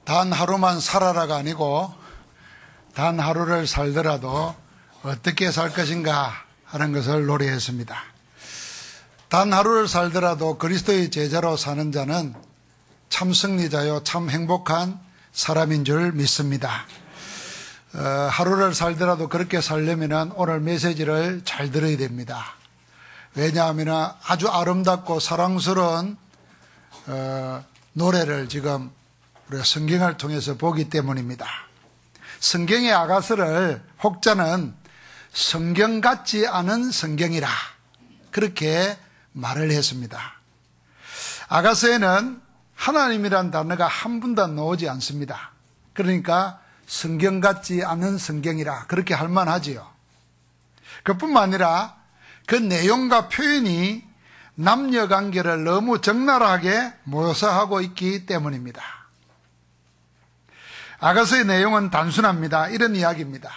단 하루만 살아라가 아니고 단 하루를 살더라도 어떻게 살 것인가 하는 것을 노래했습니다. 단 하루를 살더라도 그리스도의 제자로 사는 자는 참 승리자요 참 행복한 사람인 줄 믿습니다. 하루를 살더라도 그렇게 살려면 오늘 메시지를 잘 들어야 됩니다. 왜냐하면 아주 아름답고 사랑스러운 노래를 지금 우리가 성경을 통해서 보기 때문입니다. 성경의 아가서를 혹자는 성경 같지 않은 성경이라 그렇게 말을 했습니다. 아가서에는 하나님이란 단어가 한 분도 나오지 않습니다. 그러니까 성경 같지 않은 성경이라 그렇게 할 만하지요. 그뿐만 아니라 그 내용과 표현이 남녀관계를 너무 적나라하게 묘사하고 있기 때문입니다. 아가서의 내용은 단순합니다. 이런 이야기입니다.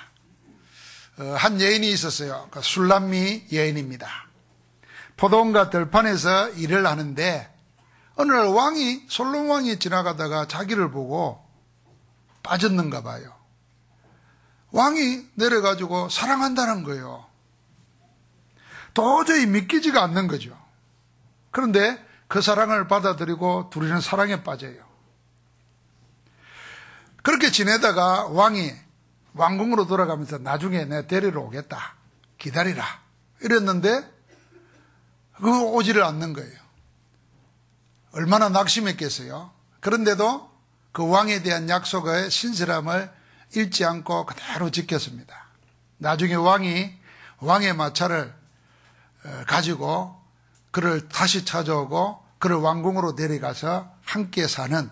한 여인이 있었어요. 술람미 여인입니다. 포도원과 들판에서 일을 하는데 어느 날 솔로몬 왕이 지나가다가 자기를 보고 빠졌는가 봐요. 왕이 내려가지고 사랑한다는 거예요. 도저히 믿기지가 않는 거죠. 그런데 그 사랑을 받아들이고 둘이는 사랑에 빠져요. 그렇게 지내다가 왕이 왕궁으로 돌아가면서 나중에 내가 데리러 오겠다. 기다리라. 이랬는데 그거 오지를 않는 거예요. 얼마나 낙심했겠어요. 그런데도 그 왕에 대한 약속의 신실함을 잃지 않고 그대로 지켰습니다. 나중에 왕의 마차를 가지고 그를 다시 찾아오고 그를 왕궁으로 데려가서 함께 사는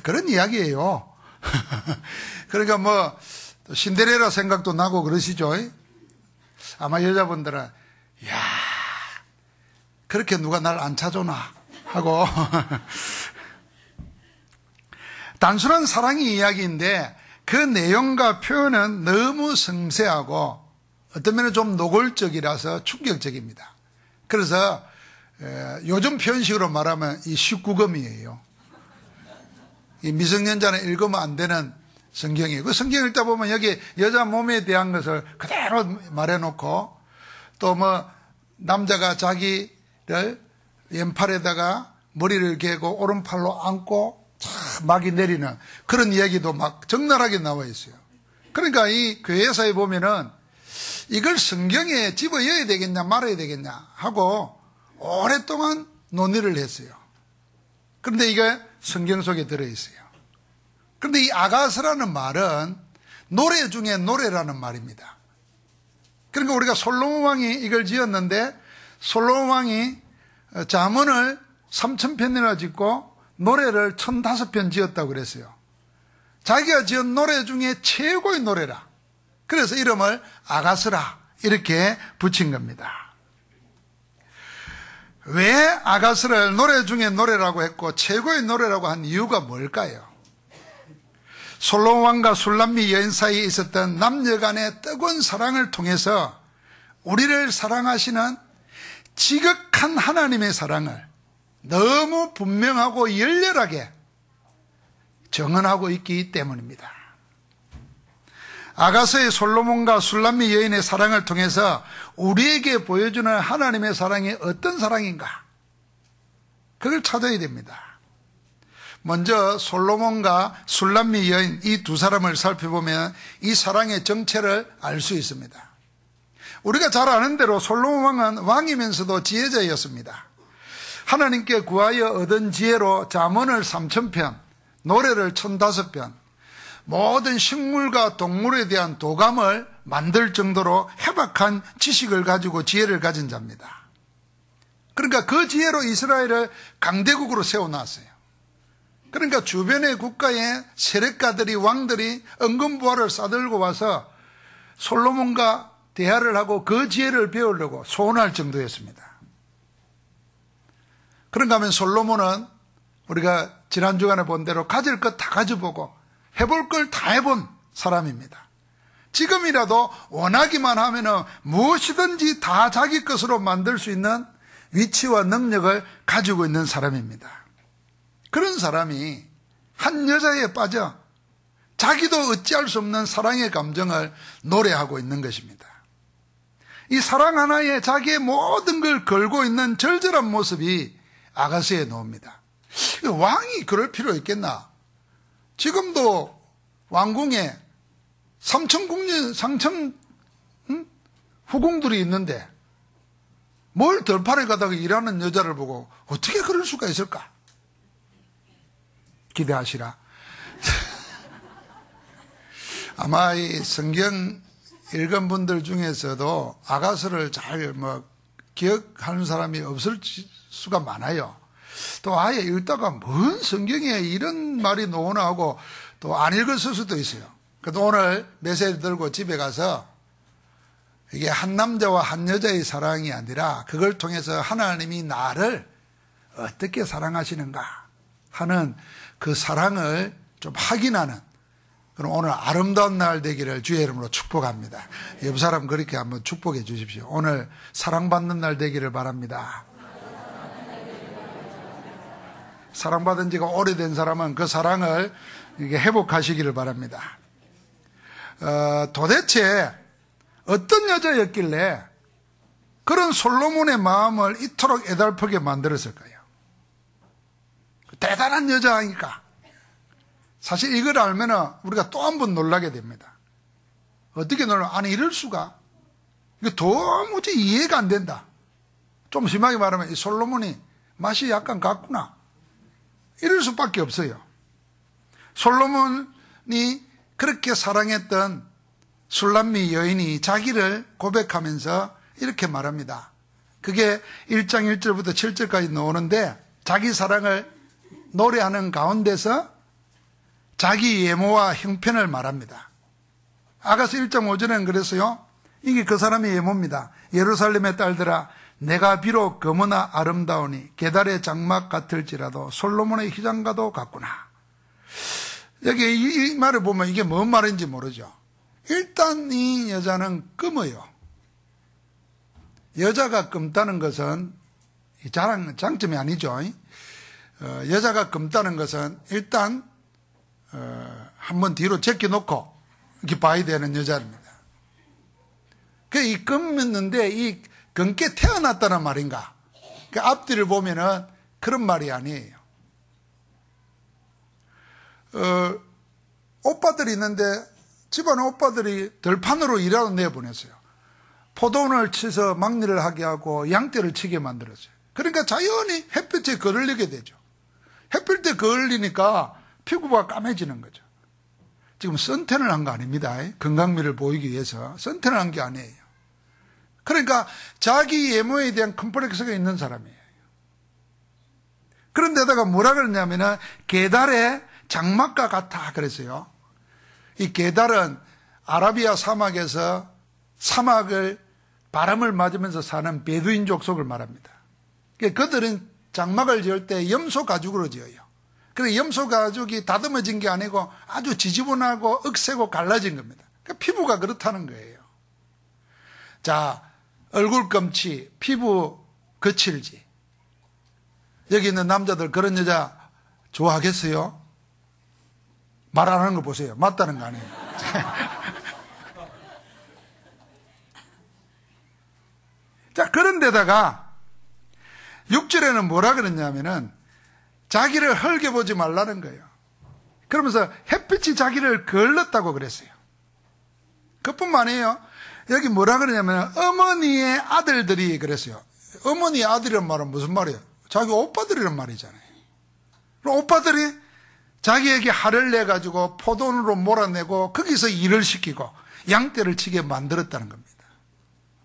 그런 이야기예요. 그러니까 뭐 신데렐라 생각도 나고 그러시죠. 아마 여자분들은 야 그렇게 누가 날 안 찾아오나 하고 단순한 사랑의 이야기인데 그 내용과 표현은 너무 섬세하고 어떤 면은 좀 노골적이라서 충격적입니다. 그래서 요즘 표현식으로 말하면 이 19금이에요. 이 미성년자는 읽으면 안 되는 성경이에요. 그 성경 읽다 보면 여기 여자 몸에 대한 것을 그대로 말해놓고 또 뭐 남자가 자기를 왼팔에다가 머리를 개고 오른팔로 안고 막이 내리는 그런 이야기도 막 적나라하게 나와 있어요. 그러니까 이 교회사에 보면은 이걸 성경에 집어넣어야 되겠냐 말아야 되겠냐 하고 오랫동안 논의를 했어요. 그런데 이게 성경 속에 들어있어요. 그런데 이 아가서라는 말은 노래 중에 노래라는 말입니다. 그러니까 우리가 솔로몬 왕이 이걸 지었는데 솔로몬 왕이 잠언을 3000편이나 짓고 노래를 1005편 지었다고 그랬어요. 자기가 지은 노래 중에 최고의 노래라. 그래서 이름을 아가서라 이렇게 붙인 겁니다. 왜 아가서를 노래 중에 노래라고 했고 최고의 노래라고 한 이유가 뭘까요? 솔로몬 왕과 술람미 여인 사이에 있었던 남녀간의 뜨거운 사랑을 통해서 우리를 사랑하시는 지극한 하나님의 사랑을 너무 분명하고 열렬하게 정언하고 있기 때문입니다. 아가서의 솔로몬과 술람미 여인의 사랑을 통해서 우리에게 보여주는 하나님의 사랑이 어떤 사랑인가? 그걸 찾아야 됩니다. 먼저 솔로몬과 술람미 여인 이 두 사람을 살펴보면 이 사랑의 정체를 알 수 있습니다. 우리가 잘 아는 대로 솔로몬 왕은 왕이면서도 지혜자였습니다. 하나님께 구하여 얻은 지혜로 잠언을 3000편, 노래를 1005편, 모든 식물과 동물에 대한 도감을 만들 정도로 해박한 지식을 가지고 지혜를 가진 자입니다. 그러니까 그 지혜로 이스라엘을 강대국으로 세워놨어요. 그러니까 주변의 국가의 세력가들이 왕들이 은근보화를 싸들고 와서 솔로몬과 대화를 하고 그 지혜를 배우려고 소원할 정도였습니다. 그런가 하면 솔로몬은 우리가 지난 주간에 본 대로 가질 것 다 가져보고 해볼 걸 다 해본 사람입니다. 지금이라도 원하기만 하면 무엇이든지 다 자기 것으로 만들 수 있는 위치와 능력을 가지고 있는 사람입니다. 그런 사람이 한 여자에 빠져 자기도 어찌할 수 없는 사랑의 감정을 노래하고 있는 것입니다. 이 사랑 하나에 자기의 모든 걸 걸고 있는 절절한 모습이 아가서에 나옵니다. 왕이 그럴 필요 있겠나? 지금도 왕궁에 상천 후궁들이 있는데 뭘 들판에 가다가 일하는 여자를 보고 어떻게 그럴 수가 있을까? 기대하시라. 아마 이 성경 읽은 분들 중에서도 아가서를 잘 기억하는 사람이 없을 수가 많아요. 또 아예 읽다가 뭔 성경에 이런 말이 나오나 하고 또 안 읽었을 수도 있어요. 그래도 오늘 메시지 들고 집에 가서 이게 한 남자와 한 여자의 사랑이 아니라 그걸 통해서 하나님이 나를 어떻게 사랑하시는가 하는 그 사랑을 좀 확인하는 그럼 오늘 아름다운 날 되기를 주의 이름으로 축복합니다. 옆 사람 그렇게 한번 축복해 주십시오. 오늘 사랑받는 날 되기를 바랍니다. 사랑받은 지가 오래된 사람은 그 사랑을 이게 회복하시기를 바랍니다. 도대체 어떤 여자였길래 그런 솔로몬의 마음을 이토록 애달프게 만들었을까요? 대단한 여자니까. 사실 이걸 알면 우리가 또 한 번 놀라게 됩니다. 어떻게 놀라? 아니 이럴 수가. 이거 도무지 이해가 안 된다. 좀 심하게 말하면 이 솔로몬이 맛이 약간 같구나. 이럴 수밖에 없어요. 솔로몬이 그렇게 사랑했던 술람미 여인이 자기를 고백하면서 이렇게 말합니다. 그게 1장 1절부터 7절까지 나오는데 자기 사랑을 노래하는 가운데서 자기 예모와 형편을 말합니다. 아가서 1장 5절에는 그랬어요. 이게 그 사람의 예모입니다. 예루살렘의 딸들아 내가 비록 검으나 아름다우니 게달의 장막 같을지라도 솔로몬의 휘장과도 같구나. 여기 이 말을 보면 이게 뭔 말인지 모르죠. 일단 이 여자는 검어요. 여자가 검다는 것은 장점이 아니죠. 여자가 검다는 것은 일단 한번 뒤로 제껴놓고 이렇게 봐야 되는 여자입니다. 이 검었는데 이 검게 태어났다는 말인가? 그 앞뒤를 보면은 그런 말이 아니에요. 오빠들이 있는데 집안 오빠들이 들판으로 일하러 내보냈어요. 포도원을 치서 막리를 하게 하고 양떼를 치게 만들었어요. 그러니까 자연히 햇빛에 거슬리게 되죠. 햇빛에 거슬리니까 피부가 까매지는 거죠. 지금 선탠을 한 거 아닙니다. 건강미를 보이기 위해서 선탠을 한 게 아니에요. 그러니까 자기 외모에 대한 컴플렉스가 있는 사람이에요. 그런데다가 뭐라 그러냐면은 게달의 장막과 같아 그랬어요. 이 게달은 아라비아 사막에서 사막을 바람을 맞으면서 사는 베두인 족속을 말합니다. 그들은 장막을 지을 때 염소 가죽으로 지어요. 그래서 염소 가죽이 다듬어진 게 아니고 아주 지지분하고 억세고 갈라진 겁니다. 그러니까 피부가 그렇다는 거예요. 자, 얼굴 검치, 피부 거칠지. 여기 있는 남자들 그런 여자 좋아하겠어요? 말 안 하는 거 보세요. 맞다는 거 아니에요. 자, 그런데다가 6절에는 뭐라 그랬냐면은 자기를 헐게보지 말라는 거예요. 그러면서 햇빛이 자기를 걸렀다고 그랬어요. 그뿐만 아니에요. 여기 뭐라 그러냐면 어머니의 아들들이 그랬어요. 어머니의 아들이란 말은 무슨 말이에요? 자기 오빠들이란 말이잖아요. 그럼 오빠들이 자기에게 화를 내가지고 포도원으로 몰아내고 거기서 일을 시키고 양떼를 치게 만들었다는 겁니다.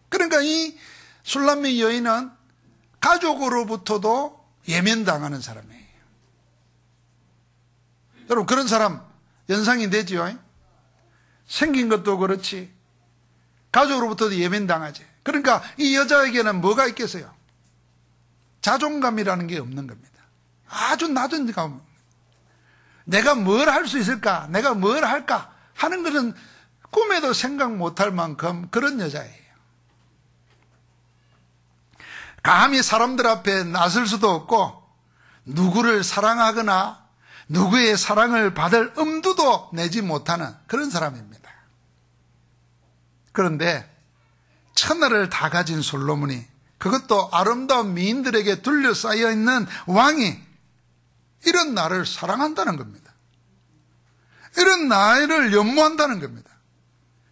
그러니까 이 술람미 여인은 가족으로부터도 예면당하는 사람이에요. 여러분 그런 사람 연상이 되지요? 생긴 것도 그렇지 가족으로부터도 예면당하지. 그러니까 이 여자에게는 뭐가 있겠어요? 자존감이라는 게 없는 겁니다. 아주 낮은 감. 내가 뭘 할 수 있을까? 내가 뭘 할까? 하는 것은 꿈에도 생각 못할 만큼 그런 여자예요. 감히 사람들 앞에 나설 수도 없고 누구를 사랑하거나 누구의 사랑을 받을 엄두도 내지 못하는 그런 사람입니다. 그런데 천하를 다 가진 솔로몬이, 그것도 아름다운 미인들에게 둘러싸여 있는 왕이 이런 나를 사랑한다는 겁니다. 이런 나를 연모한다는 겁니다.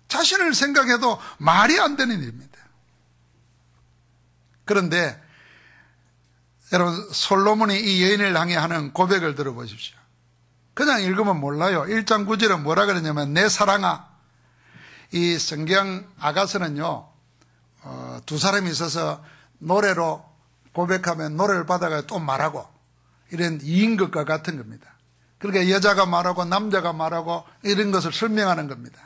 자신을 생각해도 말이 안 되는 일입니다. 그런데 여러분, 솔로몬이 이 여인을 향해 하는 고백을 들어보십시오. 그냥 읽으면 몰라요. 1장 9절은 뭐라 그러냐면, 내 사랑아. 이 성경 아가서는요, 두 사람이 있어서 노래로 고백하면 노래를 받아가 또 말하고, 이런 이인 것과 같은 겁니다. 그러니까 여자가 말하고 남자가 말하고 이런 것을 설명하는 겁니다.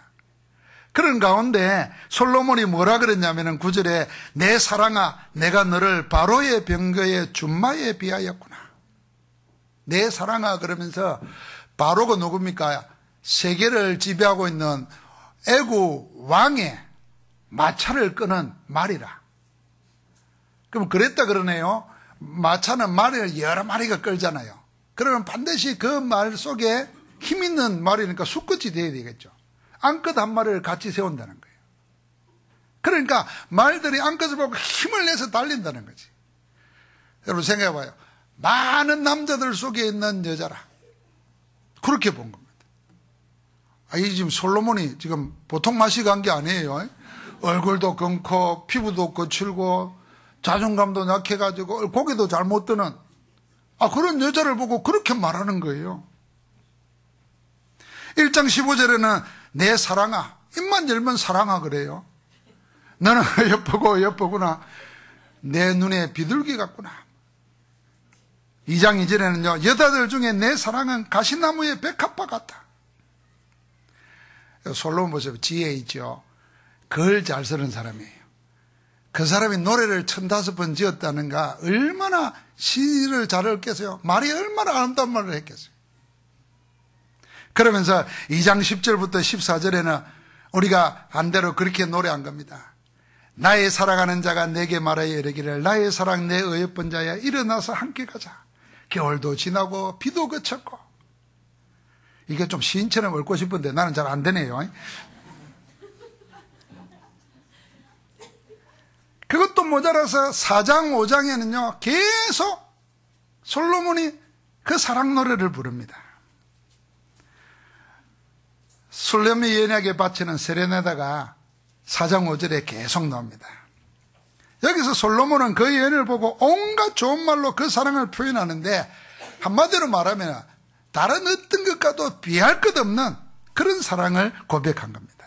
그런 가운데 솔로몬이 뭐라 그랬냐면은 9절에 내 사랑아, 내가 너를 바로의 병거의 준마에 비하였구나. 내 사랑아 그러면서, 바로가 누굽니까? 세계를 지배하고 있는 애국 왕의 마차를 끄는 말이라. 그럼 그랬다 그러네요. 마차는 말을 여러 마리가 끌잖아요. 그러면 반드시 그 말 속에 힘 있는 말이니까 수컷이 돼야 되겠죠. 암컷 한 마리를 같이 세운다는 거예요. 그러니까 말들이 암컷을 보고 힘을 내서 달린다는 거지. 여러분 생각해봐요. 많은 남자들 속에 있는 여자라. 그렇게 본 겁니다. 이 지금 솔로몬이 지금 보통 맛이 간 게 아니에요. 얼굴도 검고 피부도 거칠고 자존감도 약해가지고 고개도 잘 못 드는 그런 여자를 보고 그렇게 말하는 거예요. 1장 15절에는 내 사랑아, 입만 열면 사랑아 그래요. 너는 예쁘고 예쁘구나. 내 눈에 비둘기 같구나. 2장 2절에는요, 여자들 중에 내 사랑은 가시나무의 백합화 같다. 솔로몬 보세요. 지혜 있죠. 글 잘 쓰는 사람이에요. 그 사람이 노래를 1005번 지었다는가, 얼마나 시를 잘 읽겠어요. 말이 얼마나 아름다운 말을 했겠어요. 그러면서 2장 10절부터 14절에는 우리가 반대로 그렇게 노래한 겁니다. 나의 사랑하는 자가 내게 말하여 이르기를, 나의 사랑 내 어여쁜 자야, 일어나서 함께 가자. 겨울도 지나고 비도 그쳤고. 이게 좀 시인처럼 읊고 싶은데 나는 잘 안 되네요. 그것도 모자라서 4장 5장에는요 계속 솔로몬이 그 사랑 노래를 부릅니다. 술레미 여인에게 바치는 세레나다가 4장 5절에 계속 나옵니다. 여기서 솔로몬은 그 여인을 보고 온갖 좋은 말로 그 사랑을 표현하는데, 한마디로 말하면 다른 어떤 것과도 비할 것 없는 그런 사랑을 고백한 겁니다.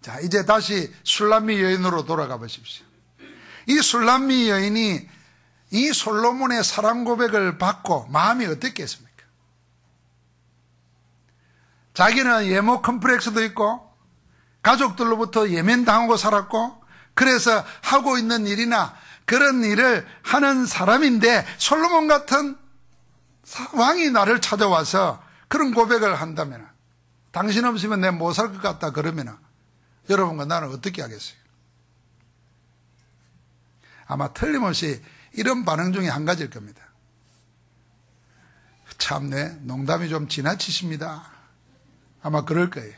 자, 이제 다시 술람미 여인으로 돌아가 보십시오. 이 술람미 여인이 이 솔로몬의 사랑 고백을 받고 마음이 어땠겠습니까? 자기는 예모 컴플렉스도 있고 가족들로부터 예면당하고 살았고, 그래서 하고 있는 일이나 그런 일을 하는 사람인데, 솔로몬 같은 왕이 나를 찾아와서 그런 고백을 한다면, 당신 없으면 내가 못 살 것 같다 그러면 여러분과 나는 어떻게 하겠어요? 아마 틀림없이 이런 반응 중에 한 가지일 겁니다. 참네, 농담이 좀 지나치십니다. 아마 그럴 거예요.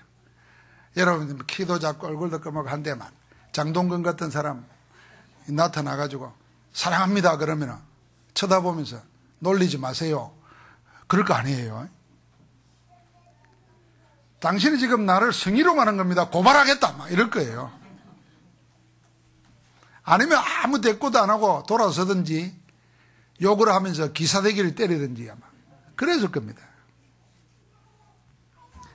여러분, 키도 작고 얼굴도 검하고 한 대만 장동건 같은 사람 나타나가지고 사랑합니다 그러면 쳐다보면서 놀리지 마세요. 그럴 거 아니에요. 당신이 지금 나를 성희롱하는 겁니다. 고발하겠다 막 이럴 거예요. 아니면 아무 대꾸도 안 하고 돌아서든지 욕을 하면서 기사대기를 때리든지 아마 그랬을 겁니다.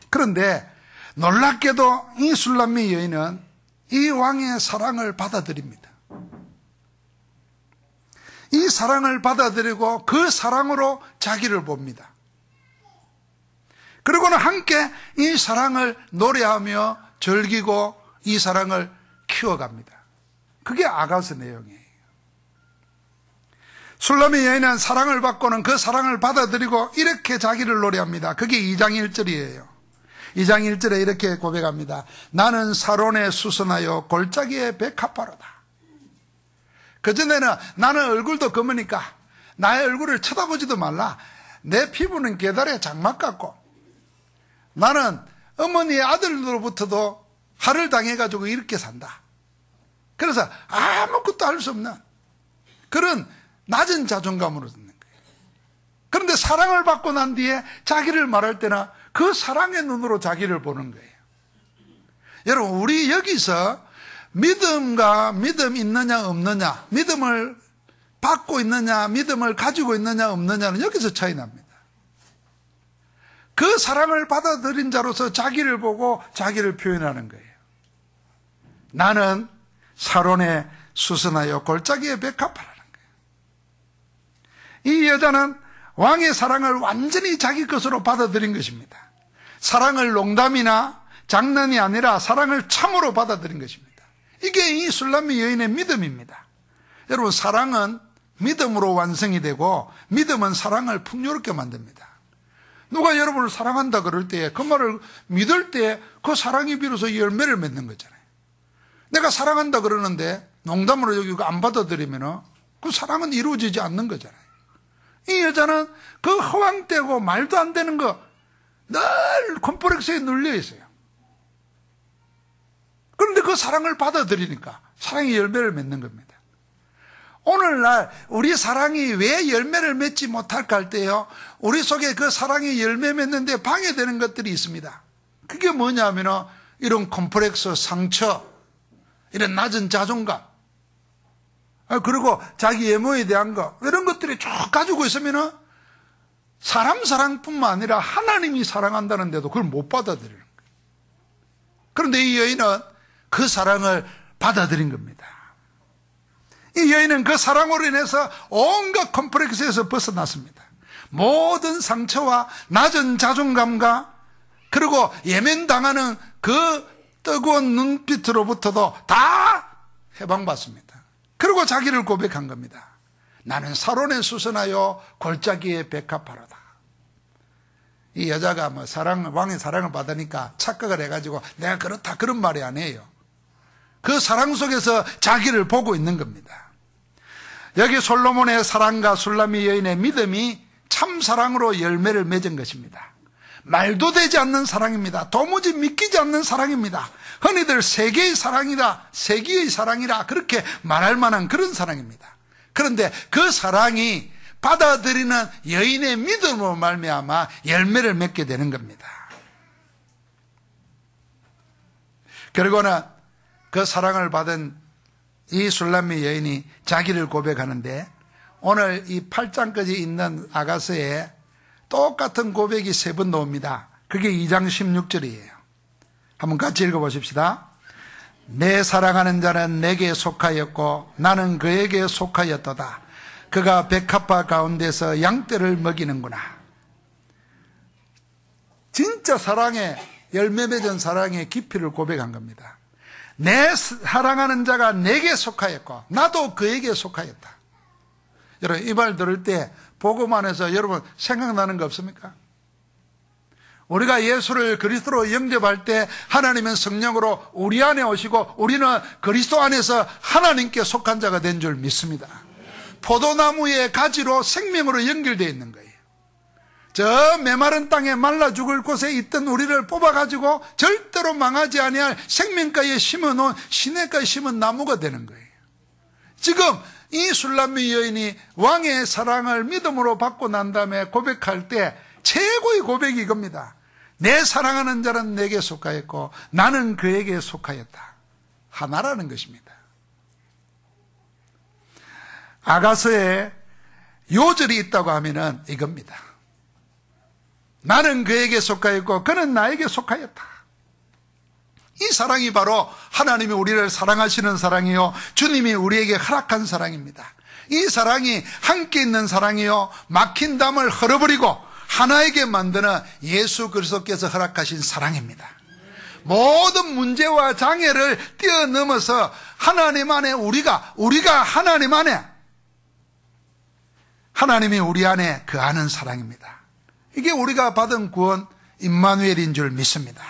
그런데 놀랍게도 이 술람미 여인은 이 왕의 사랑을 받아들입니다. 이 사랑을 받아들이고 그 사랑으로 자기를 봅니다. 그리고는 함께 이 사랑을 노래하며 즐기고 이 사랑을 키워갑니다. 그게 아가서 내용이에요. 술람미 여인은 사랑을 받고는 그 사랑을 받아들이고 이렇게 자기를 노래합니다. 그게 2장 1절이에요. 2장 1절에 이렇게 고백합니다. 나는 사론에 수선하여 골짜기에 백합화로다. 그전에는 나는 얼굴도 검으니까 나의 얼굴을 쳐다보지도 말라. 내 피부는 계달의 장막 같고 나는 어머니의 아들로부터도 할을 당해가지고 이렇게 산다. 그래서 아무것도 할 수 없는 그런 낮은 자존감으로 듣는 거예요. 그런데 사랑을 받고 난 뒤에 자기를 말할 때나 그 사랑의 눈으로 자기를 보는 거예요. 여러분, 우리 여기서 믿음과 믿음 있느냐 없느냐, 믿음을 받고 있느냐 믿음을 가지고 있느냐 없느냐는 여기서 차이 납니다. 그 사랑을 받아들인 자로서 자기를 보고 자기를 표현하는 거예요. 나는 사론에 수선하여 골짜기에 백합하라는 거예요. 이 여자는 왕의 사랑을 완전히 자기 것으로 받아들인 것입니다. 사랑을 농담이나 장난이 아니라 사랑을 참으로 받아들인 것입니다. 이게 이 술람미 여인의 믿음입니다. 여러분, 사랑은 믿음으로 완성이 되고 믿음은 사랑을 풍요롭게 만듭니다. 누가 여러분을 사랑한다 그럴 때 그 말을 믿을 때 그 사랑이 비로소 열매를 맺는 거잖아요. 내가 사랑한다 그러는데 농담으로 여기 안 받아들이면 그 사랑은 이루어지지 않는 거잖아요. 이 여자는 그 허황되고 말도 안 되는 거 늘 콤플렉스에 눌려 있어요. 그런데 그 사랑을 받아들이니까 사랑이 열매를 맺는 겁니다. 오늘날 우리 사랑이 왜 열매를 맺지 못할까 할 때요, 우리 속에 그 사랑이 열매 맺는데 방해되는 것들이 있습니다. 그게 뭐냐면 이런 콤플렉스, 상처, 이런 낮은 자존감, 그리고 자기 외모에 대한 거, 이런 것들이 쭉 가지고 있으면 사람 사랑뿐만 아니라 하나님이 사랑한다는데도 그걸 못 받아들이는 거예요. 그런데 이 여인은 그 사랑을 받아들인 겁니다. 이 여인은 그 사랑으로 인해서 온갖 컴플렉스에서 벗어났습니다. 모든 상처와 낮은 자존감과 그리고 예면당하는 그 뜨거운 눈빛으로부터도 다 해방받습니다. 그리고 자기를 고백한 겁니다. 나는 사론에 수선하여 골짜기에 백합하로다. 이 여자가 뭐 왕의 사랑을 받으니까 착각을 해가지고 내가 그렇다 그런 말이 아니에요. 그 사랑 속에서 자기를 보고 있는 겁니다. 여기 솔로몬의 사랑과 술람미 여인의 믿음이 참 사랑으로 열매를 맺은 것입니다. 말도 되지 않는 사랑입니다. 도무지 믿기지 않는 사랑입니다. 흔히들 세계의 사랑이다, 세기의 사랑이라 그렇게 말할 만한 그런 사랑입니다. 그런데 그 사랑이 받아들이는 여인의 믿음으로 말미암아 열매를 맺게 되는 겁니다. 그리고는 그 사랑을 받은 이 술람미 여인이 자기를 고백하는데, 오늘 이 8장까지 있는 아가서에 똑같은 고백이 3번 나옵니다. 그게 2장 16절이에요. 한번 같이 읽어보십시다. 내 사랑하는 자는 내게 속하였고 나는 그에게 속하였도다. 그가 백합화 가운데서 양떼를 먹이는구나. 진짜 사랑의 열매 맺은 사랑의 깊이를 고백한 겁니다. 내 사랑하는 자가 내게 속하였고 나도 그에게 속하였다. 여러분, 이 말 들을 때 복음 안에서 여러분 생각나는 거 없습니까? 우리가 예수를 그리스도로 영접할 때 하나님은 성령으로 우리 안에 오시고 우리는 그리스도 안에서 하나님께 속한 자가 된 줄 믿습니다. 포도나무의 가지로 생명으로 연결되어 있는 거예요. 저 메마른 땅에 말라 죽을 곳에 있던 우리를 뽑아가지고 절대로 망하지 아니할 생명가에 심어놓은 시냇가에 심은 나무가 되는 거예요. 지금 이 술람미 여인이 왕의 사랑을 믿음으로 받고 난 다음에 고백할 때 최고의 고백이 이겁니다. 내 사랑하는 자는 내게 속하였고 나는 그에게 속하였다. 하나라는 것입니다. 아가서에 요절이 있다고 하면은 이겁니다. 나는 그에게 속하였고 그는 나에게 속하였다. 이 사랑이 바로 하나님이 우리를 사랑하시는 사랑이요, 주님이 우리에게 허락한 사랑입니다. 이 사랑이 함께 있는 사랑이요, 막힌 담을 헐어버리고 하나에게 만드는 예수 그리스도께서 허락하신 사랑입니다. 모든 문제와 장애를 뛰어넘어서 하나님 안에 우리가 하나님 안에, 하나님이 우리 안에 거하는 사랑입니다. 이게 우리가 받은 구원 임마누엘인 줄 믿습니다.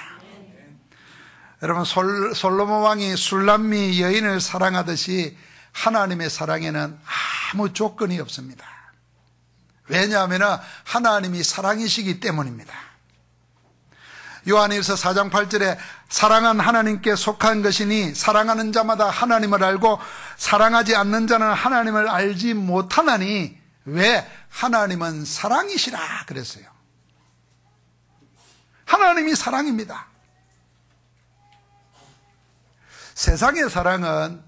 여러분, 솔로몬 왕이 술람미 여인을 사랑하듯이 하나님의 사랑에는 아무 조건이 없습니다. 왜냐하면 하나님이 사랑이시기 때문입니다. 요한일서 4장 8절에 사랑은 하나님께 속한 것이니 사랑하는 자마다 하나님을 알고 사랑하지 않는 자는 하나님을 알지 못하나니 왜? 하나님은 사랑이시라 그랬어요. 하나님이 사랑입니다. 세상의 사랑은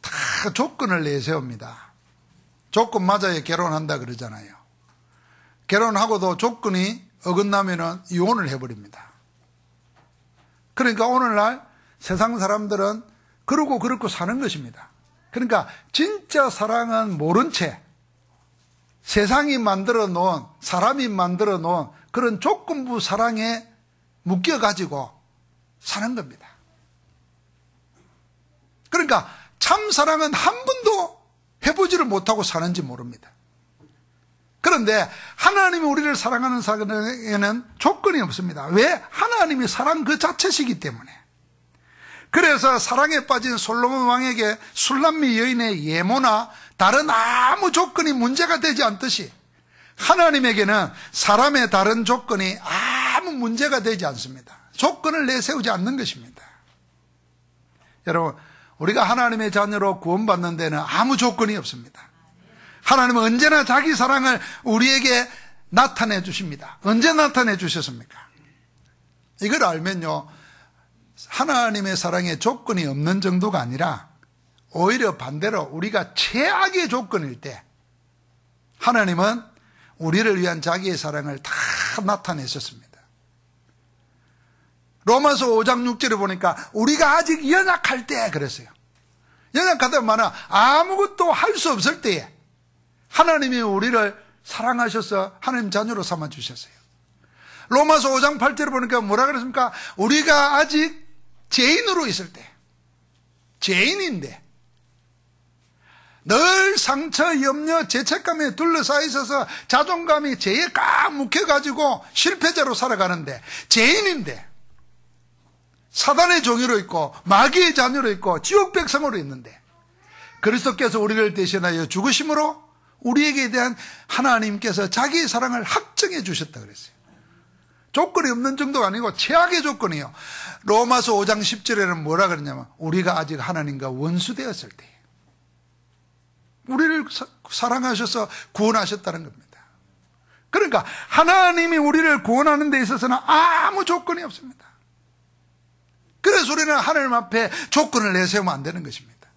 다 조건을 내세웁니다. 조건 맞아야 결혼한다 그러잖아요. 결혼하고도 조건이 어긋나면 이혼을 해버립니다. 그러니까 오늘날 세상 사람들은 그러고 사는 것입니다. 그러니까 진짜 사랑은 모른 채 세상이 만들어 놓은, 사람이 만들어 놓은 그런 조건부 사랑에 묶여가지고 사는 겁니다. 그러니까 참 사랑은 한 번도 해보지를 못하고 사는지 모릅니다. 그런데 하나님이 우리를 사랑하는 사랑에는 조건이 없습니다. 왜? 하나님이 사랑 그 자체시기 때문에. 그래서 사랑에 빠진 솔로몬 왕에게 술람미 여인의 예모나 다른 아무 조건이 문제가 되지 않듯이 하나님에게는 사람의 다른 조건이 아무 문제가 되지 않습니다. 조건을 내세우지 않는 것입니다. 여러분, 우리가 하나님의 자녀로 구원받는 데는 아무 조건이 없습니다. 하나님은 언제나 자기 사랑을 우리에게 나타내 주십니다. 언제 나타내 주셨습니까? 이걸 알면요, 하나님의 사랑에 조건이 없는 정도가 아니라 오히려 반대로 우리가 최악의 조건일 때 하나님은 우리를 위한 자기의 사랑을 다 나타내셨습니다. 로마서 5장 6절에 보니까 우리가 아직 연약할 때 그랬어요. 연약하다 말은 아무것도 할 수 없을 때에 하나님이 우리를 사랑하셔서 하나님 자녀로 삼아주셨어요. 로마서 5장 8절에 보니까 뭐라 그랬습니까? 우리가 아직 죄인으로 있을 때, 죄인인데 늘 상처, 염려, 죄책감에 둘러싸여 있어서 자존감이 죄에 꽉 묵혀가지고 실패자로 살아가는데, 죄인인데 사단의 종이로 있고 마귀의 자녀로 있고 지옥 백성으로 있는데 그리스도께서 우리를 대신하여 죽으심으로 우리에게 대한 하나님께서 자기의 사랑을 확정해 주셨다 그랬어요. 조건이 없는 정도가 아니고 최악의 조건이에요. 로마서 5장 10절에는 뭐라 그러냐면 우리가 아직 하나님과 원수되었을 때 우리를 사랑하셔서 구원하셨다는 겁니다. 그러니까 하나님이 우리를 구원하는 데 있어서는 아무 조건이 없습니다. 그래서 우리는 하나님 앞에 조건을 내세우면 안 되는 것입니다.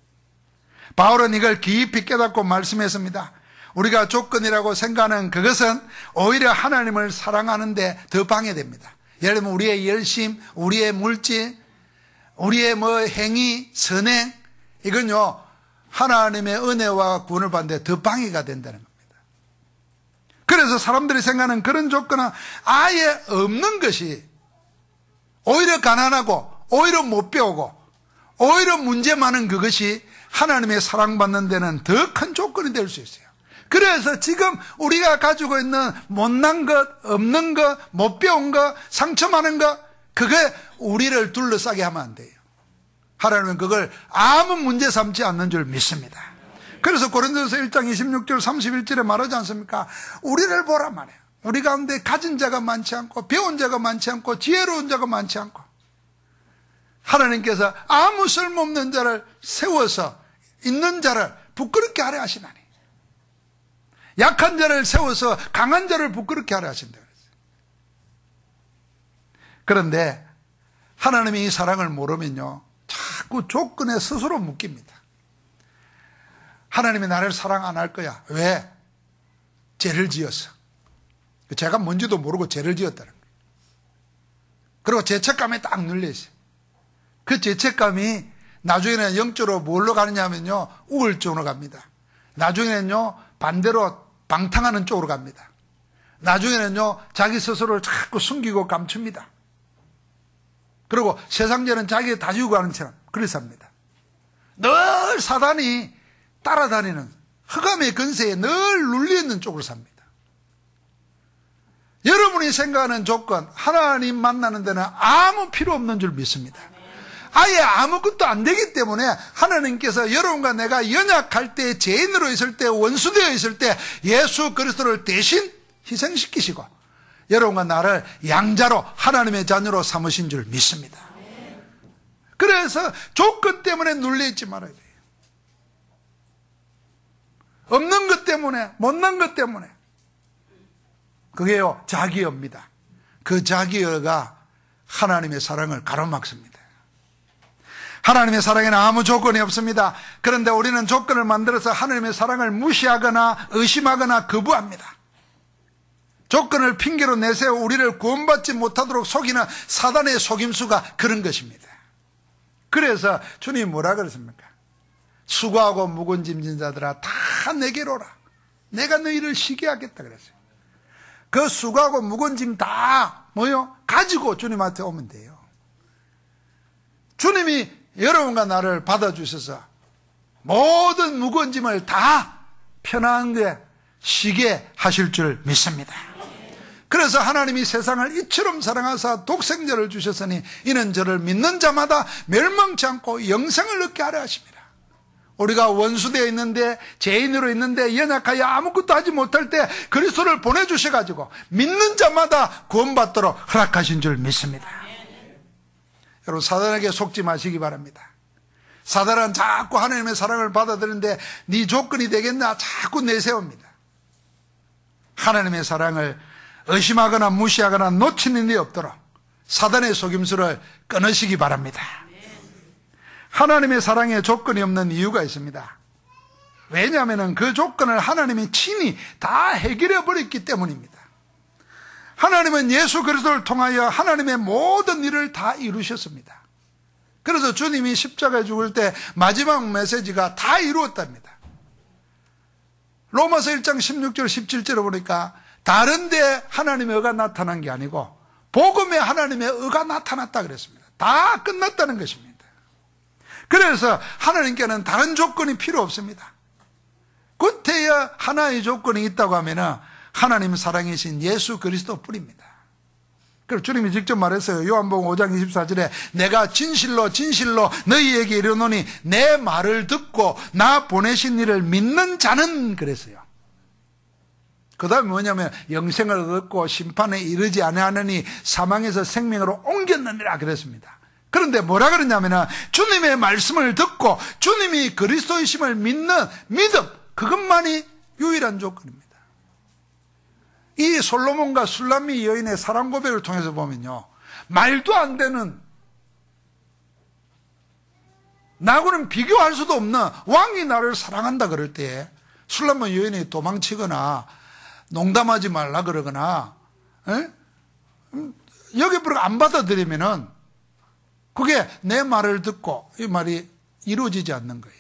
바울은 이걸 깊이 깨닫고 말씀했습니다. 우리가 조건이라고 생각하는 그것은 오히려 하나님을 사랑하는 데 더 방해됩니다. 예를 들면 우리의 열심, 우리의 물질, 우리의 행위, 선행, 이건요 하나님의 은혜와 구원을 받는 데 더 방해가 된다는 겁니다. 그래서 사람들이 생각하는 그런 조건은 아예 없는 것이 오히려 가난하고 오히려 못 배우고 오히려 문제 많은 그것이 하나님의 사랑받는 데는 더 큰 조건이 될 수 있어요. 그래서 지금 우리가 가지고 있는 못난 것, 없는 것, 못 배운 것, 상처 많은 것, 그게 우리를 둘러싸게 하면 안 돼요. 하나님은 그걸 아무 문제 삼지 않는 줄 믿습니다. 그래서 고린도서 1장 26절 31절에 말하지 않습니까? 우리를 보란 말이에요. 우리 가운데 가진 자가 많지 않고 배운 자가 많지 않고 지혜로운 자가 많지 않고 하나님께서 아무 쓸모없는 자를 세워서 있는 자를 부끄럽게 하려 하시나니 약한 자를 세워서 강한 자를 부끄럽게 하려 하신다 그랬어요. 그런데 하나님이 이 사랑을 모르면요 자꾸 조건에 스스로 묶입니다. 하나님이 나를 사랑 안 할 거야. 왜? 죄를 지었어. 죄가 뭔지도 모르고 죄를 지었다는 거예요. 그리고 죄책감에 딱 눌려있어요. 그 죄책감이 나중에는 영적으로 뭘로 가느냐 하면요 우울증으로 갑니다. 나중에는요 반대로 방탕하는 쪽으로 갑니다. 나중에는요 자기 스스로를 자꾸 숨기고 감춥니다. 그리고 세상죄는 자기가 다 지우고 하는 처럼 그래서 합니다. 늘 사단이 따라다니는 흑암의 근세에 늘 눌려있는 쪽으로 삽니다. 여러분이 생각하는 조건 하나님 만나는 데는 아무 필요 없는 줄 믿습니다. 아예 아무것도 안 되기 때문에 하나님께서 여러분과 내가 연약할 때, 죄인으로 있을 때, 원수되어 있을 때 예수 그리스도를 대신 희생시키시고 여러분과 나를 양자로 하나님의 자녀로 삼으신 줄 믿습니다. 그래서 조건 때문에 눌려있지 말아야 돼요. 없는 것 때문에, 못난 것 때문에. 그게요, 자기여입니다. 그 자기여가 하나님의 사랑을 가로막습니다. 하나님의 사랑에는 아무 조건이 없습니다. 그런데 우리는 조건을 만들어서 하나님의 사랑을 무시하거나 의심하거나 거부합니다. 조건을 핑계로 내세워 우리를 구원받지 못하도록 속이는 사단의 속임수가 그런 것입니다. 그래서 주님이 뭐라 그랬습니까? 수고하고 무거운 짐진 자들아 다 내게로 오라. 내가 너희를 쉬게 하겠다 그랬어요. 그 수고하고 무거운 짐 다 뭐요? 가지고 주님한테 오면 돼요. 주님이 여러분과 나를 받아주셔서 모든 무거운 짐을 다 편안하게 쉬게 하실 줄 믿습니다. 그래서 하나님이 세상을 이처럼 사랑하사 독생자를 주셨으니 이는 저를 믿는 자마다 멸망치 않고 영생을 얻게 하려 하십니다. 우리가 원수되어 있는데, 죄인으로 있는데, 연약하여 아무것도 하지 못할 때 그리스도를 보내주셔가지고 믿는 자마다 구원받도록 허락하신 줄 믿습니다. 여러분, 사단에게 속지 마시기 바랍니다. 사단은 자꾸 하나님의 사랑을 받아들이는데 네 조건이 되겠나 자꾸 내세웁니다. 하나님의 사랑을 의심하거나 무시하거나 놓치는 일이 없도록 사단의 속임수를 끊으시기 바랍니다. 하나님의 사랑에 조건이 없는 이유가 있습니다. 왜냐하면 그 조건을 하나님이 친히 다 해결해 버렸기 때문입니다. 하나님은 예수 그리스도를 통하여 하나님의 모든 일을 다 이루셨습니다. 그래서 주님이 십자가에 죽을 때 마지막 메시지가 다 이루었답니다. 로마서 1장 16절 17절을 보니까 다른 데 하나님의 의가 나타난 게 아니고 복음에 하나님의 의가 나타났다 그랬습니다. 다 끝났다는 것입니다. 그래서 하나님께는 다른 조건이 필요 없습니다. 그때야 하나의 조건이 있다고 하면 하나님 사랑이신 예수 그리스도 뿐입니다. 그래서 주님이 직접 말했어요. 요한복음 5장 24절에 내가 진실로 진실로 너희에게 이르노니 내 말을 듣고 나 보내신 이를 믿는 자는 그랬어요. 그 다음에 뭐냐면 영생을 얻고 심판에 이르지 아니하느니 사망에서 생명으로 옮겼느니라 그랬습니다. 그런데 뭐라 그러냐면 주님의 말씀을 듣고 주님이 그리스도이심을 믿는 믿음, 그것만이 유일한 조건입니다. 이 솔로몬과 술람미 여인의 사랑 고백을 통해서 보면요, 말도 안 되는, 나하고는 비교할 수도 없는 왕이 나를 사랑한다 그럴 때 술람미 여인이 도망치거나 농담하지 말라 그러거나 여기 안 받아들이면은 그게 내 말을 듣고 이 말이 이루어지지 않는 거예요.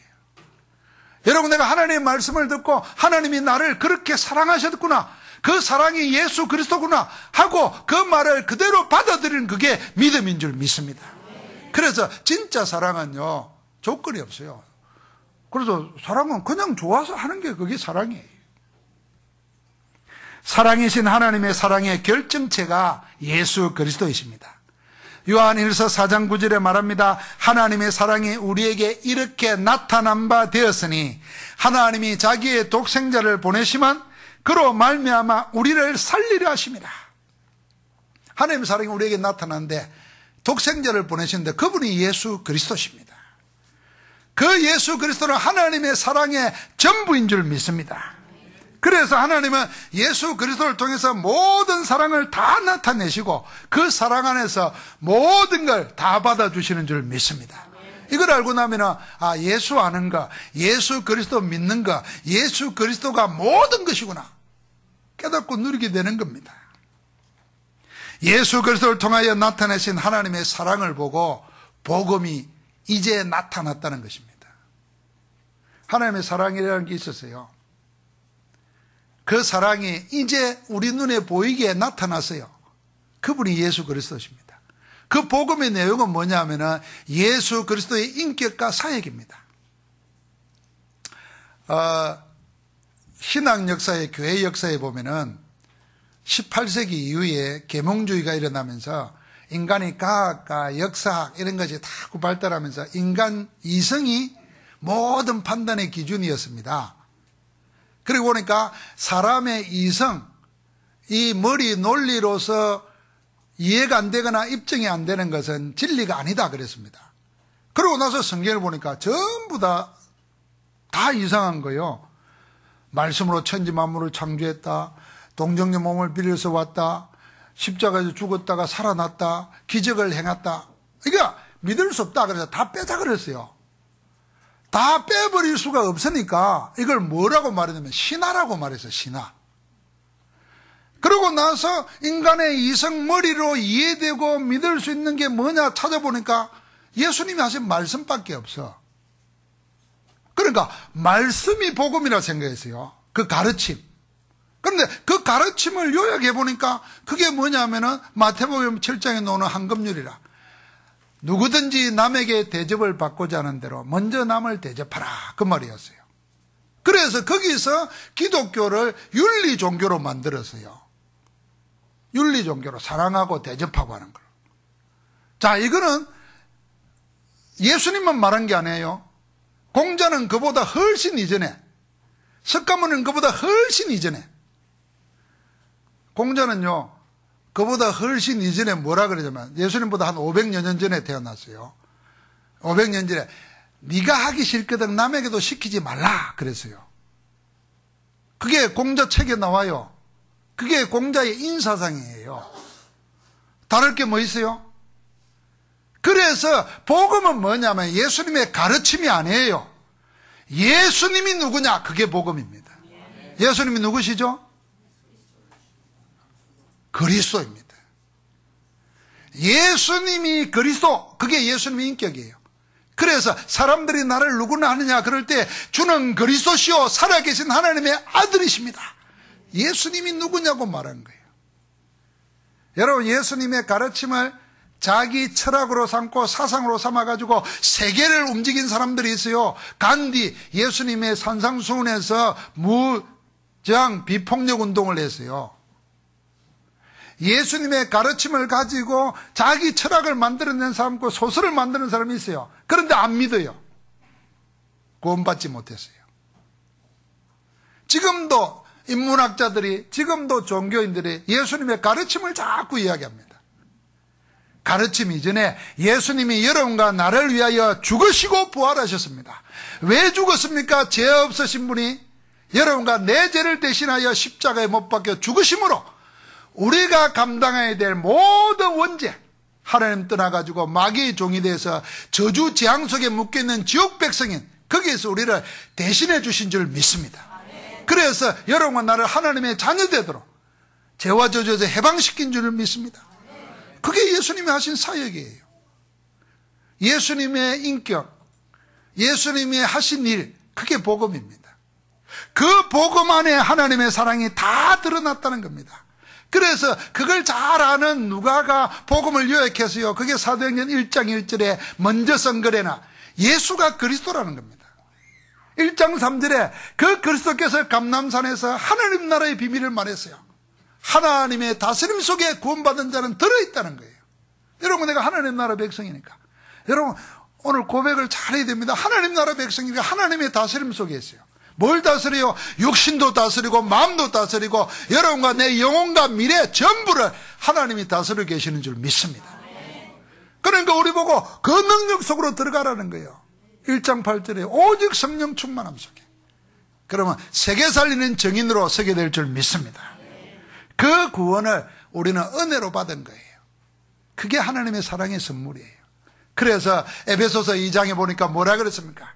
여러분, 내가 하나님의 말씀을 듣고 하나님이 나를 그렇게 사랑하셨구나, 그 사랑이 예수 그리스도구나 하고 그 말을 그대로 받아들이는 그게 믿음인 줄 믿습니다. 그래서 진짜 사랑은요, 조건이 없어요. 그래서 사랑은 그냥 좋아서 하는 게 그게 사랑이에요. 사랑이신 하나님의 사랑의 결정체가 예수 그리스도이십니다. 요한 1서 4장 9절에 말합니다. 하나님의 사랑이 우리에게 이렇게 나타난 바 되었으니 하나님이 자기의 독생자를 보내시면 그로 말미암아 우리를 살리려 하심이라. 하나님의 사랑이 우리에게 나타났는데 독생자를 보내시는데 그분이 예수 그리스도십니다. 그 예수 그리스도는 하나님의 사랑의 전부인 줄 믿습니다. 그래서 하나님은 예수 그리스도를 통해서 모든 사랑을 다 나타내시고 그 사랑 안에서 모든 걸 다 받아주시는 줄 믿습니다. 이걸 알고 나면 예수 아는 거, 예수 그리스도 믿는 거, 예수 그리스도가 모든 것이구나 깨닫고 누리게 되는 겁니다. 예수 그리스도를 통하여 나타내신 하나님의 사랑을 보고 복음이 이제 나타났다는 것입니다. 하나님의 사랑이라는 게 있었어요. 그 사랑이 이제 우리 눈에 보이게 나타났어요. 그분이 예수 그리스도십니다. 그 복음의 내용은 뭐냐면 예수 그리스도의 인격과 사역입니다. 신앙 역사의 교회 역사에 보면은 18세기 이후에 계몽주의가 일어나면서 인간이 과학과 역사학 이런 것이 다 발달하면서 인간 이성이 모든 판단의 기준이었습니다. 그리고 보니까 사람의 이성, 이 머리 논리로서 이해가 안 되거나 입증이 안 되는 것은 진리가 아니다 그랬습니다. 그러고 나서 성경을 보니까 전부 다 이상한 거예요. 말씀으로 천지 만물을 창조했다. 동정녀 몸을 빌려서 왔다. 십자가에서 죽었다가 살아났다. 기적을 행했다. 그러니까 믿을 수 없다. 그래서 다 빼자 그랬어요. 다 빼버릴 수가 없으니까 이걸 뭐라고 말했냐면 신화라고 말했어요. 신화. 그러고 나서 인간의 이성머리로 이해되고 믿을 수 있는 게 뭐냐 찾아보니까 예수님이 하신 말씀밖에 없어. 그러니까 말씀이 복음이라 생각했어요. 그 가르침. 그런데 그 가르침을 요약해 보니까 그게 뭐냐면은 마태복음 7장에 나오는 황금률이라. 누구든지 남에게 대접을 받고자 하는 대로 먼저 남을 대접하라. 그 말이었어요. 그래서 거기서 기독교를 윤리 종교로 만들었어요. 윤리 종교로 사랑하고 대접하고 하는 걸. 자, 이거는 예수님만 말한 게 아니에요. 공자는 그보다 훨씬 이전에, 석가모니는 그보다 훨씬 이전에, 공자는요 그보다 훨씬 이전에 뭐라 그러냐면 예수님보다 한 500여 년 전에 태어났어요. 500년 전에 네가 하기 싫거든 남에게도 시키지 말라 그랬어요. 그게 공자 책에 나와요. 그게 공자의 인사상이에요. 다를 게 뭐 있어요? 그래서 복음은 뭐냐면 예수님의 가르침이 아니에요. 예수님이 누구냐? 그게 복음입니다. 예수님이 누구시죠? 그리스도입니다. 예수님이 그리스도, 그게 예수님의 인격이에요. 그래서 사람들이 나를 누구나 하느냐 그럴 때 주는 그리스도시요 살아계신 하나님의 아들이십니다. 예수님이 누구냐고 말한 거예요. 여러분, 예수님의 가르침을 자기 철학으로 삼고 사상으로 삼아가지고 세계를 움직인 사람들이 있어요. 간디, 예수님의 산상수훈에서 무장 비폭력 운동을 했어요. 예수님의 가르침을 가지고 자기 철학을 만들어낸 사람 있고 소설을 만드는 사람이 있어요. 그런데 안 믿어요. 구원받지 못했어요. 지금도 인문학자들이, 지금도 종교인들이 예수님의 가르침을 자꾸 이야기합니다. 가르침 이전에 예수님이 여러분과 나를 위하여 죽으시고 부활하셨습니다. 왜 죽었습니까? 죄 없으신 분이 여러분과 내 죄를 대신하여 십자가에 못 박혀 죽으심으로 우리가 감당해야 될 모든 원죄, 하나님 떠나가지고 마귀의 종이 돼서 저주 재앙 속에 묶여있는 지옥 백성인 거기에서 우리를 대신해 주신 줄 믿습니다. 그래서 여러분과 나를 하나님의 자녀되도록 죄와 저주에서 해방시킨 줄 믿습니다. 그게 예수님이 하신 사역이에요. 예수님의 인격, 예수님이 하신 일, 그게 복음입니다. 그 복음 안에 하나님의 사랑이 다 드러났다는 겁니다. 그래서 그걸 잘 아는 누가가 복음을 요약해서요, 그게 사도행전 1장 1절에 먼저 선거래나 예수가 그리스도라는 겁니다. 1장 3절에 그 그리스도께서 감람산에서 하나님 나라의 비밀을 말했어요. 하나님의 다스림 속에 구원받은 자는 들어있다는 거예요. 여러분, 내가 하나님 나라 백성이니까. 여러분, 오늘 고백을 잘해야 됩니다. 하나님 나라 백성이니까 하나님의 다스림 속에 있어요. 뭘 다스려요? 육신도 다스리고 마음도 다스리고 여러분과 내 영혼과 미래 전부를 하나님이 다스려 계시는 줄 믿습니다. 그러니까 우리 보고 그 능력 속으로 들어가라는 거예요. 1장 8절에 오직 성령 충만함 속에. 그러면 세계 살리는 정인으로 서게 될 줄 믿습니다. 그 구원을 우리는 은혜로 받은 거예요. 그게 하나님의 사랑의 선물이에요. 그래서 에베소서 2장에 보니까 뭐라 그랬습니까?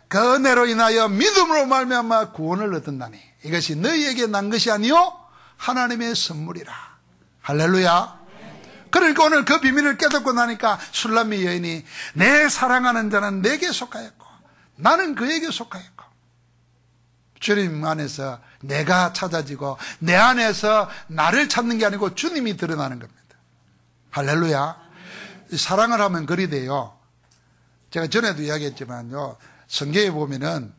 그 은혜로 인하여 믿음으로 말미암아 구원을 얻었나니 이것이 너희에게 난 것이 아니요 하나님의 선물이라. 할렐루야. 그러니까 오늘 그 비밀을 깨닫고 나니까 술람미 여인이 내 사랑하는 자는 내게 속하였고 나는 그에게 속하였고, 주님 안에서 내가 찾아지고 내 안에서 나를 찾는 게 아니고 주님이 드러나는 겁니다. 할렐루야. 사랑을 하면 그리 돼요. 제가 전에도 이야기했지만요, 성경에 보면은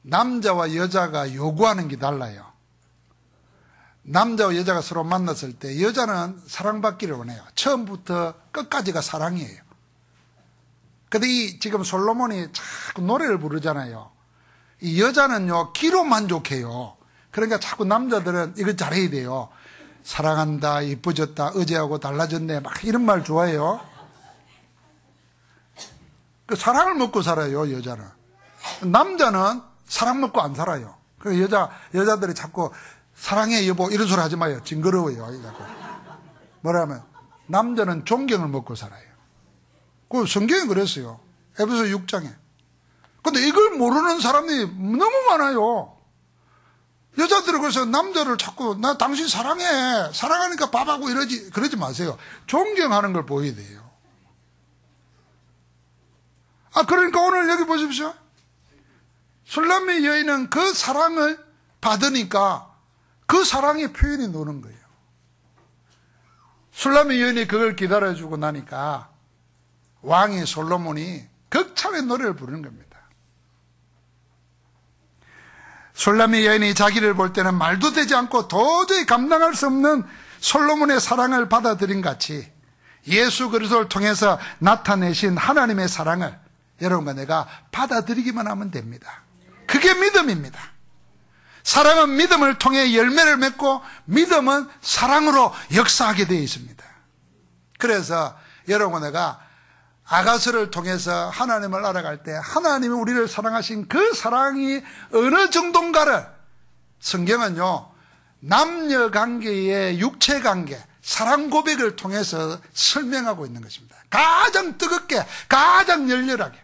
남자와 여자가 요구하는 게 달라요. 남자와 여자가 서로 만났을 때 여자는 사랑받기를 원해요. 처음부터 끝까지가 사랑이에요. 근데 지금 솔로몬이 자꾸 노래를 부르잖아요. 이 여자는요, 기로 만족해요. 그러니까 자꾸 남자들은 이거 잘해야 돼요. 사랑한다, 이뻐졌다, 어제하고 달라졌네, 막 이런 말 좋아해요. 그 사랑을 먹고 살아요, 여자는. 남자는 사랑 먹고 안 살아요. 그래서 여자들이 자꾸 사랑해 여보 이런 소리 하지 마요. 징그러워요. 뭐라면 남자는 존경을 먹고 살아요. 그 성경이 그랬어요. 에베소 6장에. 근데 이걸 모르는 사람이 너무 많아요. 여자들은 그래서 남자를 자꾸 나 당신 사랑해. 사랑하니까 밥하고 그러지 마세요. 존경하는 걸 보여야 돼요. 그러니까 오늘 여기 보십시오. 술람미 여인은 그 사랑을 받으니까 그 사랑의 표현이 노는 거예요. 술람미 여인이 그걸 기다려주고 나니까 왕이 솔로몬이 극찬의 노래를 부르는 겁니다. 술람미 여인이 자기를 볼 때는 말도 되지 않고 도저히 감당할 수 없는 솔로몬의 사랑을 받아들인 같이 예수 그리스도를 통해서 나타내신 하나님의 사랑을 여러분과 내가 받아들이기만 하면 됩니다. 그게 믿음입니다. 사랑은 믿음을 통해 열매를 맺고 믿음은 사랑으로 역사하게 되어 있습니다. 그래서 여러분과 내가 아가서를 통해서 하나님을 알아갈 때 하나님이 우리를 사랑하신 그 사랑이 어느 정도인가를 성경은요, 남녀관계의 육체관계, 사랑 고백을 통해서 설명하고 있는 것입니다. 가장 뜨겁게, 가장 열렬하게.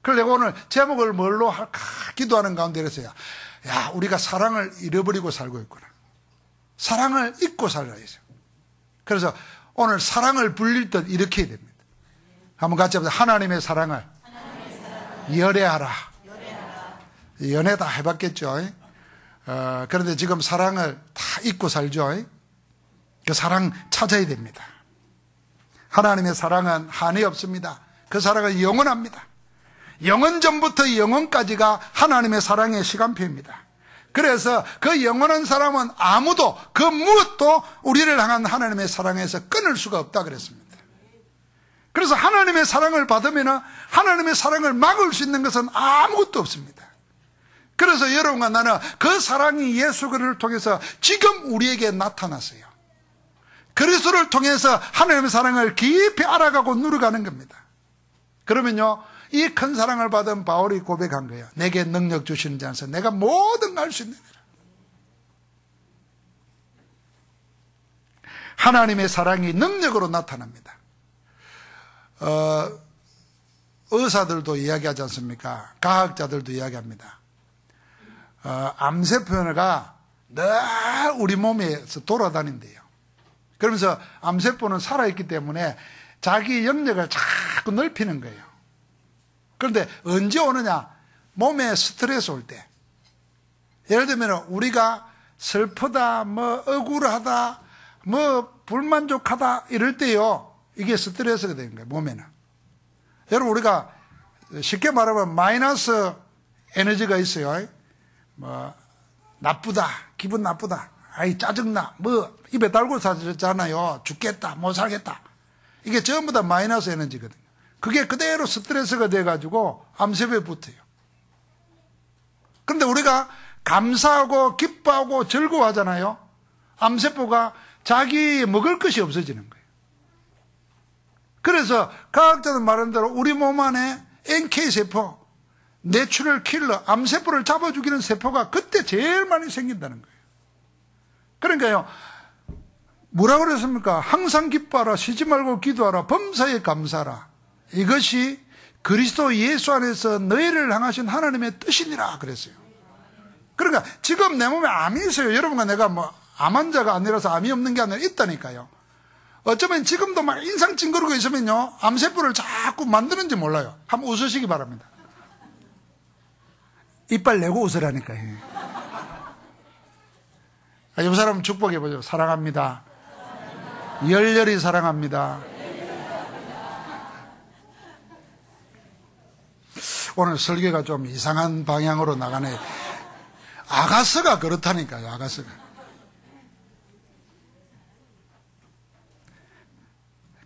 그래서 내가 오늘 제목을 뭘로 할까 기도하는 가운데 그랬어요. 야, 우리가 사랑을 잃어버리고 살고 있구나. 사랑을 잊고 살아야 돼요. 그래서 오늘 사랑을 불릴 듯 이렇게 해야 됩니다. 한번 같이 합시다. 하나님의 사랑을 열애하라. 연애 다 해봤겠죠. 그런데 지금 사랑을 다 잊고 살죠. 그 사랑 찾아야 됩니다. 하나님의 사랑은 한이 없습니다. 그 사랑은 영원합니다. 영원 전부터 영원까지가 하나님의 사랑의 시간표입니다. 그래서 그 영원한 사랑은 아무도 그 무엇도 우리를 향한 하나님의 사랑에서 끊을 수가 없다 그랬습니다. 그래서 하나님의 사랑을 받으면 하나님의 사랑을 막을 수 있는 것은 아무것도 없습니다. 그래서 여러분과 나는 그 사랑이 예수 그리스도를 통해서 지금 우리에게 나타났어요. 그리스도를 통해서 하나님의 사랑을 깊이 알아가고 누려가는 겁니다. 그러면요, 이 큰 사랑을 받은 바울이 고백한 거예요. 내게 능력 주시는 자 안에서 내가 모든 걸 할 수 있느니라. 하나님의 사랑이 능력으로 나타납니다. 의사들도 이야기하지 않습니까? 과학자들도 이야기합니다. 암세포가 늘 우리 몸에서 돌아다닌대요. 그러면서 암세포는 살아있기 때문에 자기 영역을 자꾸 넓히는 거예요. 그런데 언제 오느냐? 몸에 스트레스 올 때. 예를 들면 우리가 슬프다, 억울하다, 불만족하다 이럴 때요, 이게 스트레스가 되는 거예요, 몸에는. 여러분, 우리가 쉽게 말하면 마이너스 에너지가 있어요. 나쁘다, 기분 나쁘다, 짜증나, 입에 달고 사잖아요. 죽겠다, 못 살겠다. 이게 전부 다 마이너스 에너지거든요. 그게 그대로 스트레스가 돼가지고 암세포에 붙어요. 그런데 우리가 감사하고 기뻐하고 즐거워하잖아요. 암세포가 자기 먹을 것이 없어지는 거예요. 그래서 과학자들 말하는 대로 우리 몸 안에 NK세포, 내추럴 킬러, 암세포를 잡아 죽이는 세포가 그때 제일 많이 생긴다는 거예요. 그러니까요, 뭐라고 그랬습니까? 항상 기뻐하라, 쉬지 말고 기도하라, 범사에 감사하라. 이것이 그리스도 예수 안에서 너희를 향하신 하나님의 뜻이니라 그랬어요. 그러니까 지금 내 몸에 암이 있어요. 여러분과 내가 암 환자가 아니라서 암이 없는 게 아니라 있다니까요. 어쩌면 지금도 막 인상 찡그리고 있으면요, 암세포를 자꾸 만드는지 몰라요. 한번 웃으시기 바랍니다. 이빨 내고 웃으라니까요. 옆 사람 축복해보죠. 사랑합니다. 열렬히 사랑합니다. 오늘 설교가 좀 이상한 방향으로 나가네. 아가서가 그렇다니까요. 아가서가.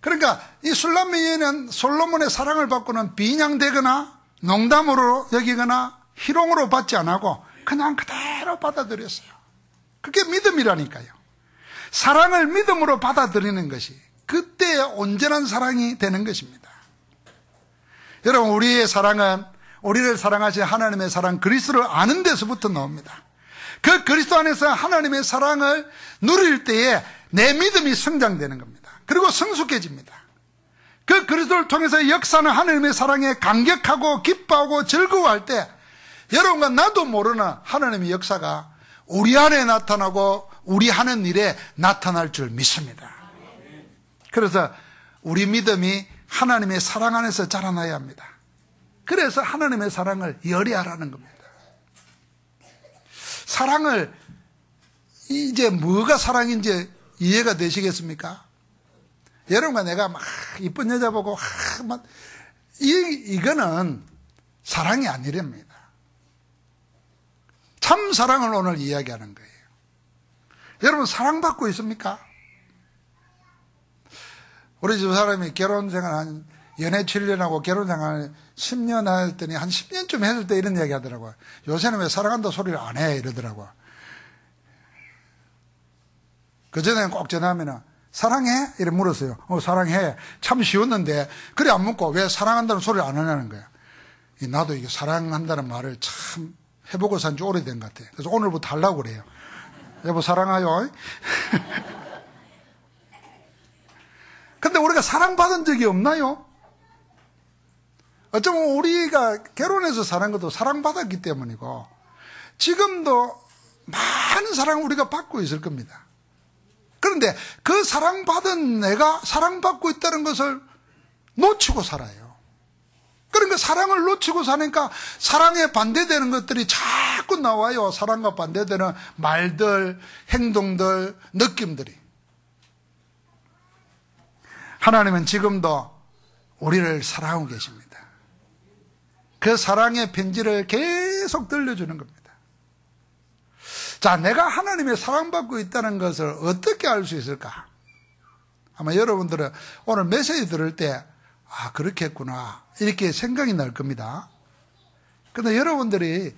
그러니까 이 술람의 여인은 솔로몬의 사랑을 받고는 비난되거나 농담으로 여기거나 희롱으로 받지 않고 그냥 그대로 받아들였어요. 그게 믿음이라니까요. 사랑을 믿음으로 받아들이는 것이 그때의 온전한 사랑이 되는 것입니다. 여러분, 우리의 사랑은 우리를 사랑하신 하나님의 사랑, 그리스도를 아는 데서부터 나옵니다. 그 그리스도 안에서 하나님의 사랑을 누릴 때에 내 믿음이 성장되는 겁니다. 그리고 성숙해집니다. 그 그리스도를 통해서 역사는 하나님의 사랑에 감격하고 기뻐하고 즐거워할 때 여러분과 나도 모르는 하나님의 역사가 우리 안에 나타나고 우리 하는 일에 나타날 줄 믿습니다. 그래서 우리 믿음이 하나님의 사랑 안에서 자라나야 합니다. 그래서 하나님의 사랑을 열의하라는 겁니다. 사랑을, 이제 뭐가 사랑인지 이해가 되시겠습니까? 여러분과 내가 막 이쁜 여자 보고 막 이거는 사랑이 아니랍니다. 참 사랑을 오늘 이야기하는 거예요. 여러분, 사랑받고 있습니까? 우리 집 사람이 결혼생활 한 연애 7년하고 결혼생활 10년 했더니 한 10년쯤 했을 때 이런 이야기 하더라고요. 요새는 왜 사랑한다 소리를 안 해? 이러더라고요. 그전에는 꼭 전화하면은 사랑해? 이래 물었어요. 사랑해. 참 쉬웠는데 그래 안 묻고 왜 사랑한다는 소리를 안 하냐는 거야. 나도 이게 사랑한다는 말을 참 해보고 산 지 오래된 것 같아요. 그래서 오늘부터 하려고 그래요. 여보 사랑해요. 근데 우리가 사랑받은 적이 없나요? 어쩌면 우리가 결혼해서 사는 것도 사랑받았기 때문이고 지금도 많은 사랑을 우리가 받고 있을 겁니다. 그런데 그 사랑받은 내가 사랑받고 있다는 것을 놓치고 살아요. 그러니까 사랑을 놓치고 사니까 사랑에 반대되는 것들이 자꾸 나와요. 사랑과 반대되는 말들, 행동들, 느낌들이. 하나님은 지금도 우리를 사랑하고 계십니다. 그 사랑의 편지를 계속 들려주는 겁니다. 자, 내가 하나님의 사랑받고 있다는 것을 어떻게 알 수 있을까? 아마 여러분들은 오늘 메시지 들을 때 그렇게 했구나 이렇게 생각이 날 겁니다. 그런데 여러분들이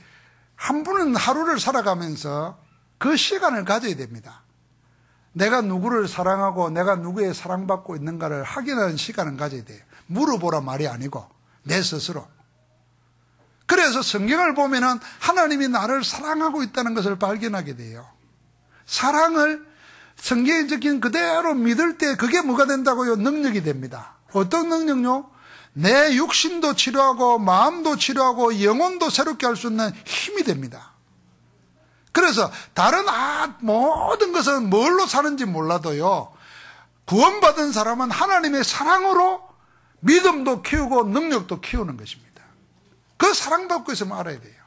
한 분은 하루를 살아가면서 그 시간을 가져야 됩니다. 내가 누구를 사랑하고 내가 누구의 사랑받고 있는가를 확인하는 시간을 가져야 돼요. 물어보라 말이 아니고 내 스스로. 그래서 성경을 보면은 하나님이 나를 사랑하고 있다는 것을 발견하게 돼요. 사랑을 성경에 적힌 그대로 믿을 때 그게 뭐가 된다고요? 능력이 됩니다. 어떤 능력요? 내 육신도 치료하고 마음도 치료하고 영혼도 새롭게 할 수 있는 힘이 됩니다. 그래서 다른 모든 것은 뭘로 사는지 몰라도요, 구원받은 사람은 하나님의 사랑으로 믿음도 키우고 능력도 키우는 것입니다. 그 사랑받고 있으면 알아야 돼요.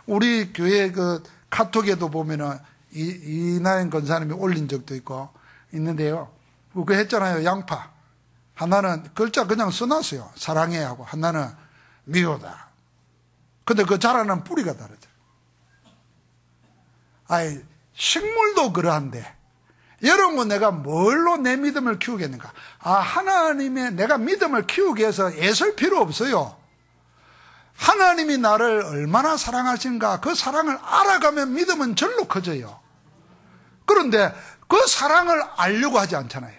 우리 교회 그 카톡에도 보면은 이나연 권사님이 올린 적도 있는데요. 그거 했잖아요. 양파. 하나는 글자 그냥 써놨어요. 사랑해 하고 하나는 미워다. 근데 그 자라는 뿌리가 다르죠. 식물도 그러한데 여러분, 내가 뭘로 내 믿음을 키우겠는가? 하나님의 내가 믿음을 키우기 위해서 애쓸 필요 없어요. 하나님이 나를 얼마나 사랑하신가 그 사랑을 알아가면 믿음은 절로 커져요. 그런데 그 사랑을 알려고 하지 않잖아요.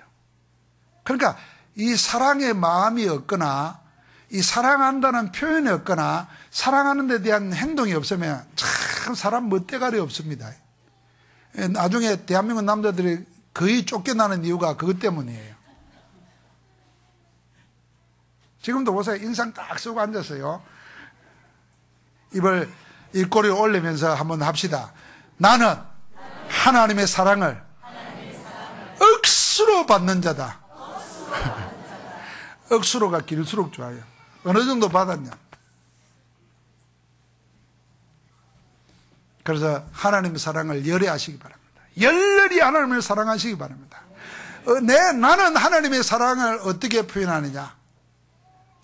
그러니까 이 사랑의 마음이 없거나 이 사랑한다는 표현이 없거나 사랑하는 데 대한 행동이 없으면 참 사람 멋대가리 없습니다. 나중에 대한민국 남자들이 거의 쫓겨나는 이유가 그것 때문이에요. 지금도 보세요. 인상 딱 쓰고 앉았어요. 입꼬리를 올리면서 한번 합시다. 나는 하나님의 사랑을 억수로 받는 자다. 억수로가 길수록 좋아요. 어느 정도 받았냐? 그래서 하나님의 사랑을 열애하시기 바랍니다. 열렬히 하나님을 사랑하시기 바랍니다. 나는 하나님의 사랑을 어떻게 표현하느냐?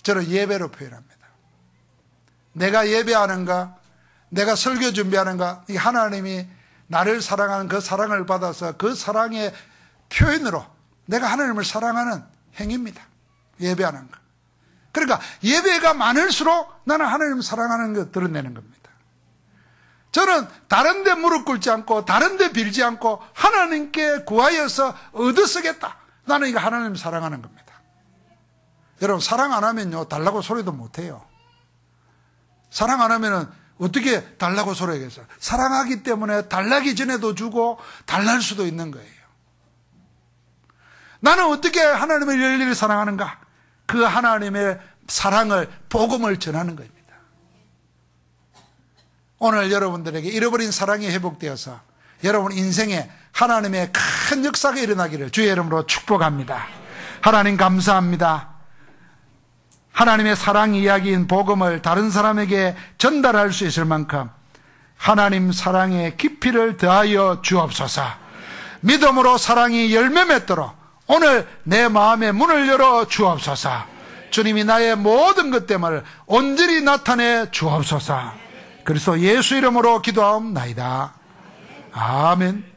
저는 예배로 표현합니다. 내가 예배하는가? 내가 설교 준비하는가? 이 하나님이 나를 사랑하는 그 사랑을 받아서 그 사랑의 표현으로 내가 하나님을 사랑하는 행위입니다. 예배하는 것. 그러니까 예배가 많을수록 나는 하나님을 사랑하는 것 드러내는 겁니다. 저는 다른 데 무릎 꿇지 않고 다른 데 빌지 않고 하나님께 구하여서 얻어쓰겠다. 나는 이거 하나님을 사랑하는 겁니다. 여러분, 사랑 안 하면요, 달라고 소리도 못 해요. 사랑 안 하면은 어떻게 달라고 소리하겠어요? 사랑하기 때문에 달라기 전에도 주고 달랄 수도 있는 거예요. 나는 어떻게 하나님을 열렬히 사랑하는가? 그 하나님의 사랑을, 복음을 전하는 겁니다. 오늘 여러분들에게 잃어버린 사랑이 회복되어서 여러분 인생에 하나님의 큰 역사가 일어나기를 주의 이름으로 축복합니다. 하나님 감사합니다. 하나님의 사랑 이야기인 복음을 다른 사람에게 전달할 수 있을 만큼 하나님 사랑의 깊이를 더하여 주옵소서. 믿음으로 사랑이 열매 맺도록 오늘 내 마음의 문을 열어 주옵소서. 주님이 나의 모든 것됨을 온전히 나타내 주옵소서. 그래서 예수 이름으로 기도하옵나이다. 아멘.